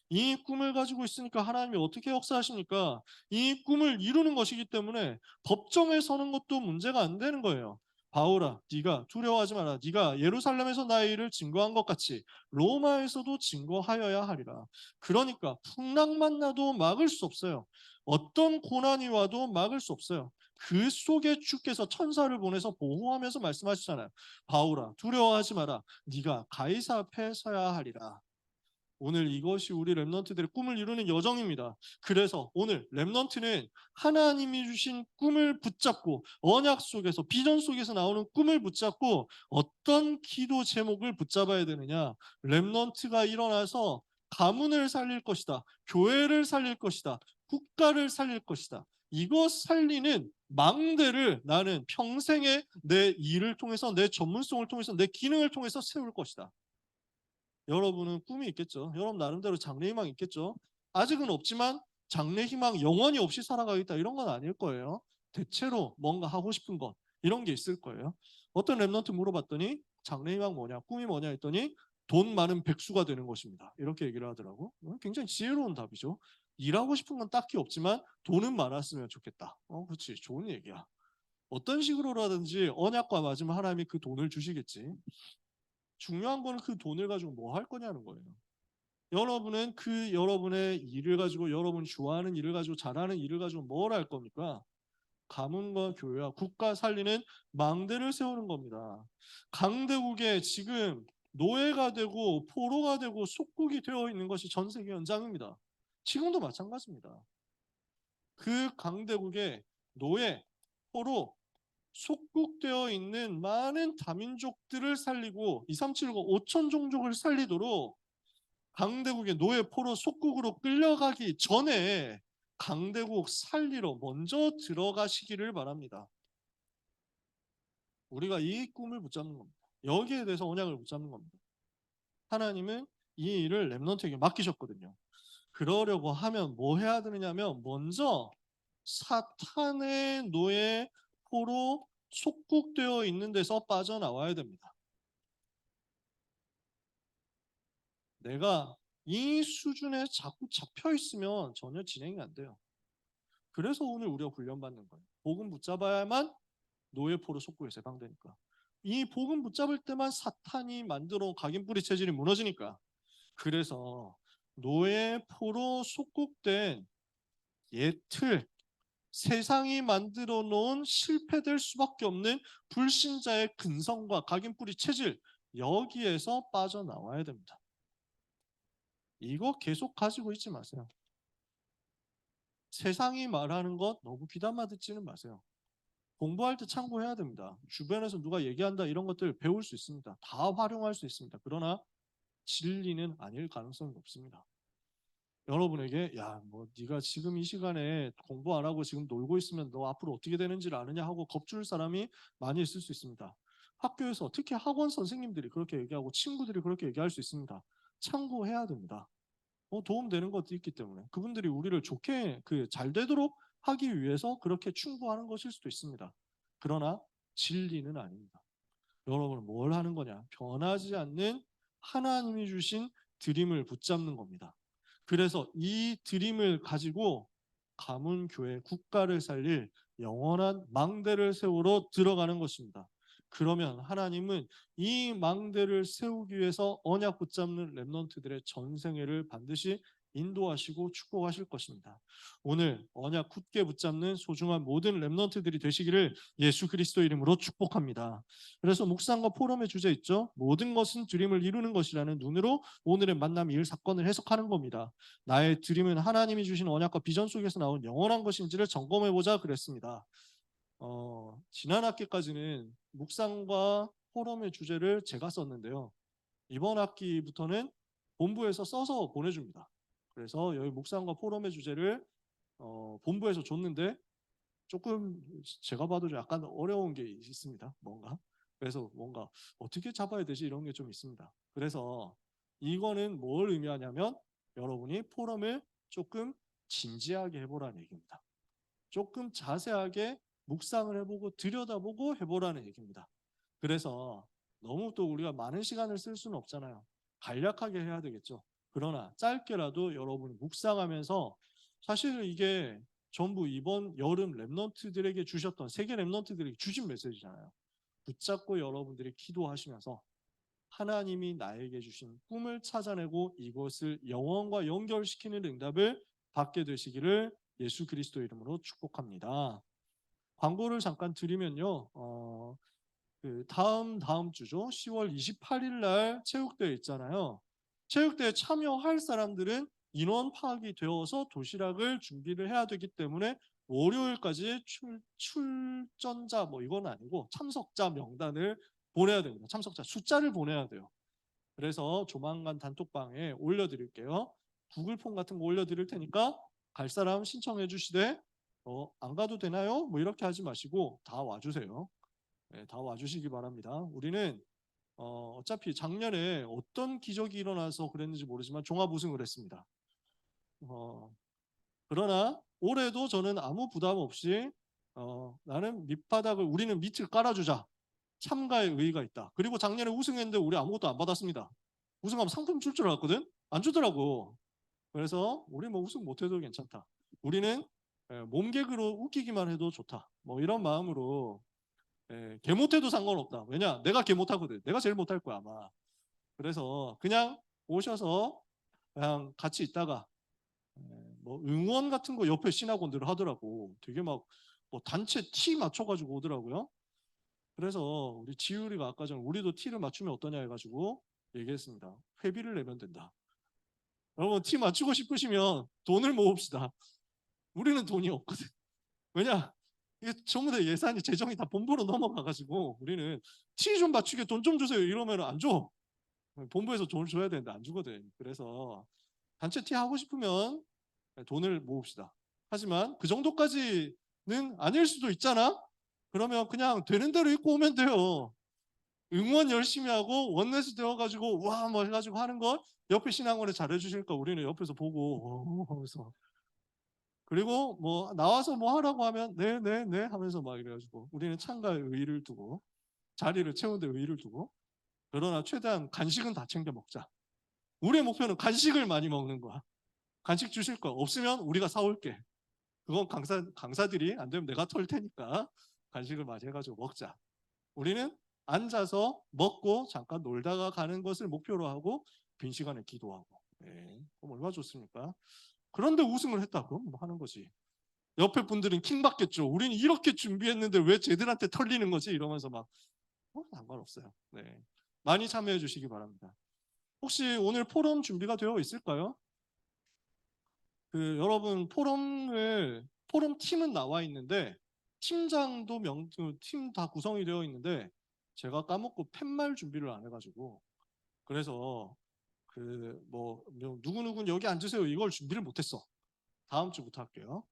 이 꿈을 가지고 있으니까 하나님이 어떻게 역사하십니까? 이 꿈을 이루는 것이기 때문에 법정에 서는 것도 문제가 안 되는 거예요. 바울아, 네가 두려워하지 마라. 네가 예루살렘에서 나의 일을 증거한 것 같이 로마에서도 증거하여야 하리라. 그러니까 풍랑만 나도 막을 수 없어요. 어떤 고난이 와도 막을 수 없어요. 그 속에 주께서 천사를 보내서 보호하면서 말씀하시잖아요. 바울아, 두려워하지 마라. 네가 가이사 앞에 서야 하리라. 오늘 이것이 우리 렘넌트들의 꿈을 이루는 여정입니다. 그래서 오늘 렘넌트는 하나님이 주신 꿈을 붙잡고 언약 속에서 비전 속에서 나오는 꿈을 붙잡고 어떤 기도 제목을 붙잡아야 되느냐? 렘넌트가 일어나서 가문을 살릴 것이다. 교회를 살릴 것이다. 국가를 살릴 것이다. 이것 살리는 망대를 나는 평생에 내 일을 통해서 내 전문성을 통해서 내 기능을 통해서 세울 것이다. 여러분은 꿈이 있겠죠. 여러분 나름대로 장래희망이 있겠죠. 아직은 없지만 장래희망 영원히 없이 살아가겠다 이런 건 아닐 거예요. 대체로 뭔가 하고 싶은 것 이런 게 있을 거예요. 어떤 랩런트 물어봤더니 장래희망 뭐냐, 꿈이 뭐냐 했더니 돈 많은 백수가 되는 것입니다. 이렇게 얘기를 하더라고. 굉장히 지혜로운 답이죠. 일하고 싶은 건 딱히 없지만 돈은 많았으면 좋겠다. 그렇지. 좋은 얘기야. 어떤 식으로라든지 언약과 맞으면 하나님이 그 돈을 주시겠지. 중요한 거는 그 돈을 가지고 뭐 할 거냐는 거예요. 여러분은 그 여러분의 일을 가지고 여러분이 좋아하는 일을 가지고 잘하는 일을 가지고 뭘 할 겁니까? 가문과 교회와 국가 살리는 망대를 세우는 겁니다. 강대국에 지금 노예가 되고 포로가 되고 속국이 되어 있는 것이 전 세계 현장입니다. 지금도 마찬가지입니다. 그 강대국에 노예, 포로, 속국되어 있는 많은 다민족들을 살리고 2, 3, 7, 9, 5천 종족을 살리도록 강대국의 노예 포로 속국으로 끌려가기 전에 강대국 살리러 먼저 들어가시기를 바랍니다. 우리가 이 꿈을 붙잡는 겁니다. 여기에 대해서 언약을 붙잡는 겁니다. 하나님은 이 일을 렘넌트에게 맡기셨거든요. 그러려고 하면 뭐 해야 되느냐면 먼저 사탄의 노예 포로 속국되어 있는 데서 빠져나와야 됩니다. 내가 이 수준에 자꾸 잡혀 있으면 전혀 진행이 안 돼요. 그래서 오늘 우리가 훈련받는 거예요. 복음 붙잡아야만 노예포로 속국에서 해방되니까. 이 복음 붙잡을 때만 사탄이 만들어 각인뿌리 체질이 무너지니까. 그래서 노예포로 속국된 옛틀, 세상이 만들어 놓은 실패될 수밖에 없는 불신자의 근성과 각인뿌리 체질, 여기에서 빠져나와야 됩니다. 이거 계속 가지고 있지 마세요. 세상이 말하는 것 너무 귀담아 듣지는 마세요. 공부할 때 참고해야 됩니다. 주변에서 누가 얘기한다 이런 것들 배울 수 있습니다. 다 활용할 수 있습니다. 그러나 진리는 아닐 가능성이 높습니다. 여러분에게 야, 뭐 네가 지금 이 시간에 공부 안 하고 지금 놀고 있으면 너 앞으로 어떻게 되는지를 아느냐 하고 겁줄 사람이 많이 있을 수 있습니다. 학교에서 특히 학원 선생님들이 그렇게 얘기하고 친구들이 그렇게 얘기할 수 있습니다. 참고해야 됩니다. 도움되는 것도 있기 때문에 그분들이 우리를 좋게 잘 되도록 하기 위해서 그렇게 충고하는 것일 수도 있습니다. 그러나 진리는 아닙니다. 여러분은 뭘 하는 거냐? 변하지 않는 하나님이 주신 드림을 붙잡는 겁니다. 그래서 이 드림을 가지고 가문, 교회, 국가를 살릴 영원한 망대를 세우러 들어가는 것입니다. 그러면 하나님은 이 망대를 세우기 위해서 언약 붙잡는 렘넌트들의 전생애를 반드시 인도하시고 축복하실 것입니다. 오늘 언약 굳게 붙잡는 소중한 모든 렘넌트들이 되시기를 예수 그리스도 이름으로 축복합니다. 그래서 묵상과 포럼의 주제 있죠. 모든 것은 드림을 이루는 것이라는 눈으로 오늘의 만남 일 사건을 해석하는 겁니다. 나의 드림은 하나님이 주신 언약과 비전 속에서 나온 영원한 것인지를 점검해보자 그랬습니다. 지난 학기까지는 묵상과 포럼의 주제를 제가 썼는데요. 이번 학기부터는 본부에서 써서 보내줍니다. 그래서 여기 묵상과 포럼의 주제를 본부에서 줬는데 조금 제가 봐도 약간 어려운 게 있습니다. 뭔가. 그래서 뭔가 어떻게 잡아야 되지 이런 게 좀 있습니다. 그래서 이거는 뭘 의미하냐면 여러분이 포럼을 조금 진지하게 해보라는 얘기입니다. 조금 자세하게 묵상을 해보고 들여다보고 해보라는 얘기입니다. 그래서 너무 또 우리가 많은 시간을 쓸 수는 없잖아요. 간략하게 해야 되겠죠. 그러나 짧게라도 여러분이 묵상하면서 사실 이게 전부 이번 여름 랩런트들에게 주셨던 세계 랩런트들에게 주신 메시지잖아요. 붙잡고 여러분들이 기도하시면서 하나님이 나에게 주신 꿈을 찾아내고 이것을 영원과 연결시키는 응답을 받게 되시기를 예수 그리스도 이름으로 축복합니다. 광고를 잠깐 드리면요. 그 다음 주죠. 10월 28일 날 체육대회 있잖아요. 체육대회 참여할 사람들은 인원 파악이 되어서 도시락을 준비를 해야 되기 때문에 월요일까지 출전자 뭐 이건 아니고 참석자 명단을 보내야 됩니다. 참석자 숫자를 보내야 돼요. 그래서 조만간 단톡방에 올려드릴게요. 구글 폼 같은 거 올려드릴 테니까 갈 사람 신청해 주시되 안 가도 되나요? 뭐 이렇게 하지 마시고 다 와주세요. 네, 다 와주시기 바랍니다. 우리는 어차피 작년에 어떤 기적이 일어나서 그랬는지 모르지만 종합 우승을 했습니다. 그러나 올해도 저는 아무 부담 없이 나는 밑바닥을 우리는 밑을 깔아주자. 참가의 의의가 있다. 그리고 작년에 우승했는데 우리 아무것도 안 받았습니다. 우승하면 상품 줄 줄 알았거든? 안 주더라고. 그래서 우리 뭐 우승 못해도 괜찮다. 우리는 몸개그로 웃기기만 해도 좋다. 뭐 이런 마음으로 개 못해도 상관없다. 왜냐? 내가 개 못하거든. 내가 제일 못할 거야 아마. 그래서 그냥 오셔서 그냥 같이 있다가 뭐 응원 같은 거 옆에 신학원들 하더라고. 되게 막 뭐 단체 티 맞춰가지고 오더라고요. 그래서 우리 지율이가 아까 전에 우리도 티를 맞추면 어떠냐 해가지고 얘기했습니다. 회비를 내면 된다. 여러분 티 맞추고 싶으시면 돈을 모읍시다. 우리는 돈이 없거든. 왜냐? 이게 전부 다 예산이 재정이 다 본부로 넘어가가지고 우리는 티 좀 맞추게 돈 좀 주세요 이러면 안 줘. 본부에서 돈을 줘야 되는데 안 주거든. 그래서 단체 티 하고 싶으면 돈을 모읍시다. 하지만 그 정도까지는 아닐 수도 있잖아. 그러면 그냥 되는 대로 입고 오면 돼요. 응원 열심히 하고 원내스 되어가지고 와 뭐 해가지고 하는 걸 옆에 신앙원에 잘해주시니까 우리는 옆에서 보고 하면서 그리고 뭐 나와서 뭐 하라고 하면 네 하면서 막 이래가지고 우리는 참가의 의의를 두고 자리를 채우는 데 의의를 두고 그러나 최대한 간식은 다 챙겨 먹자. 우리의 목표는 간식을 많이 먹는 거야. 간식 주실 거 없으면 우리가 사올게. 그건 강사들이 안 되면 내가 털 테니까 간식을 많이 해가지고 먹자. 우리는 앉아서 먹고 잠깐 놀다가 가는 것을 목표로 하고 빈 시간에 기도하고. 네, 그럼 얼마나 좋습니까? 그런데 우승을 했다고 뭐 하는 거지. 옆에 분들은 킹 받겠죠. 우리는 이렇게 준비했는데 왜 쟤들한테 털리는 거지? 이러면서 막 상관없어요. 네, 많이 참여해 주시기 바랍니다. 혹시 오늘 포럼 준비가 되어 있을까요? 그 여러분 포럼 팀은 나와 있는데 팀장도 팀 다 구성이 되어 있는데 제가 까먹고 팻말 준비를 안 해가지고 그래서 그 뭐 누구누군 여기 앉으세요 이걸 준비를 못했어. 다음 주부터 할게요.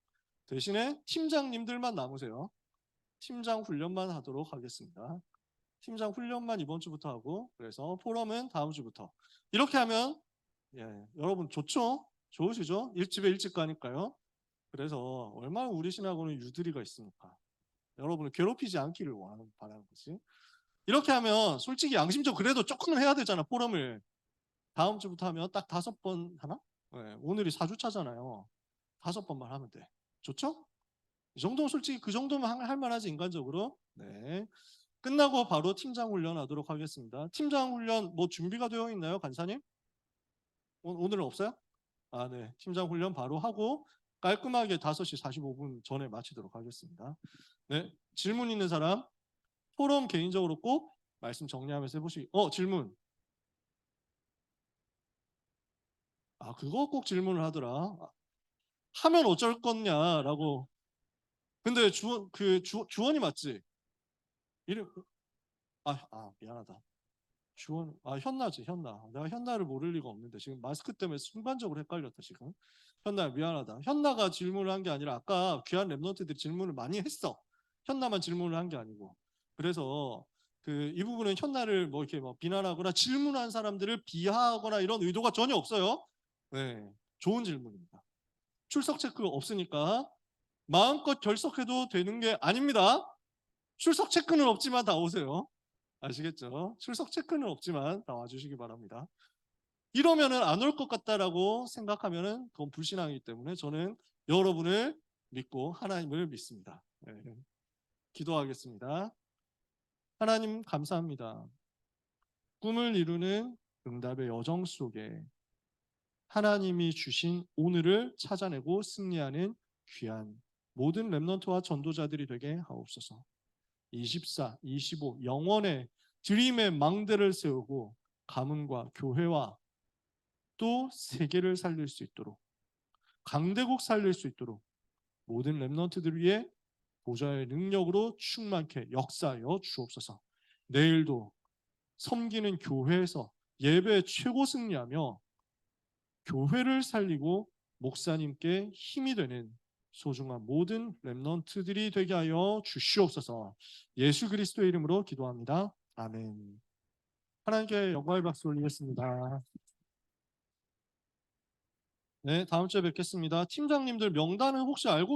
대신에 팀장님들만 남으세요. 팀장 훈련만 하도록 하겠습니다. 팀장 훈련만 이번 주부터 하고 그래서 포럼은 다음 주부터 이렇게 하면 여러분 좋죠? 좋으시죠? 일집에 일찍 가니까요. 그래서 얼마나 우리 신학원은 유두리가 있습니까? 여러분을 괴롭히지 않기를 바라는 거지. 이렇게 하면 솔직히 양심적으로 그래도 조금은 해야 되잖아 포럼을. 다음 주부터 하면 딱 5번 하나? 네, 오늘이 4주차잖아요. 5번만 하면 돼. 좋죠? 이 정도면 솔직히 그 정도면 할 만하지 인간적으로. 네. 끝나고 바로 팀장 훈련 하도록 하겠습니다. 팀장 훈련 뭐 준비가 되어 있나요, 간사님? 오늘은 없어요? 아, 네. 팀장 훈련 바로 하고 깔끔하게 5시 45분 전에 마치도록 하겠습니다. 네. 질문 있는 사람? 포럼 개인적으로 꼭 말씀 정리하면서 해보시기. 질문. 아, 그거 꼭 질문을 하더라. 하면 어쩔 거냐라고. 근데 주원이 맞지? 이름, 미안하다. 현나지, 현나. 내가 현나를 모를 리가 없는데 지금 마스크 때문에 순간적으로 헷갈렸다, 지금. 현나 미안하다. 현나가 질문을 한 게 아니라 아까 귀한 랩런트들이 질문을 많이 했어. 현나만 질문을 한 게 아니고. 그래서 이 부분은 현나를 뭐 이렇게 뭐 비난하거나 질문한 사람들을 비하하거나 이런 의도가 전혀 없어요. 네, 좋은 질문입니다. 출석 체크 없으니까 마음껏 결석해도 되는 게 아닙니다. 출석 체크는 없지만 다 오세요. 아시겠죠? 출석 체크는 없지만 다 와주시기 바랍니다. 이러면은 안 올 것 같다라고 생각하면은 그건 불신앙이기 때문에 저는 여러분을 믿고 하나님을 믿습니다. 네. 기도하겠습니다. 하나님 감사합니다. 꿈을 이루는 응답의 여정 속에 하나님이 주신 오늘을 찾아내고 승리하는 귀한 모든 렘넌트와 전도자들이 되게 하옵소서. 24, 25 영원의 드림의 망대를 세우고 가문과 교회와 또 세계를 살릴 수 있도록 강대국 살릴 수 있도록 모든 렘넌트들 위해 보좌의 능력으로 충만케 역사하여 주옵소서. 내일도 섬기는 교회에서 예배 최고 승리하며 교회를 살리고 목사님께 힘이 되는 소중한 모든 렘넌트들이 되게 하여 주시옵소서. 예수 그리스도의 이름으로 기도합니다. 아멘. 하나님께 영광의 박수 올리겠습니다. 네, 다음 주에 뵙겠습니다. 팀장님들 명단은 혹시 알고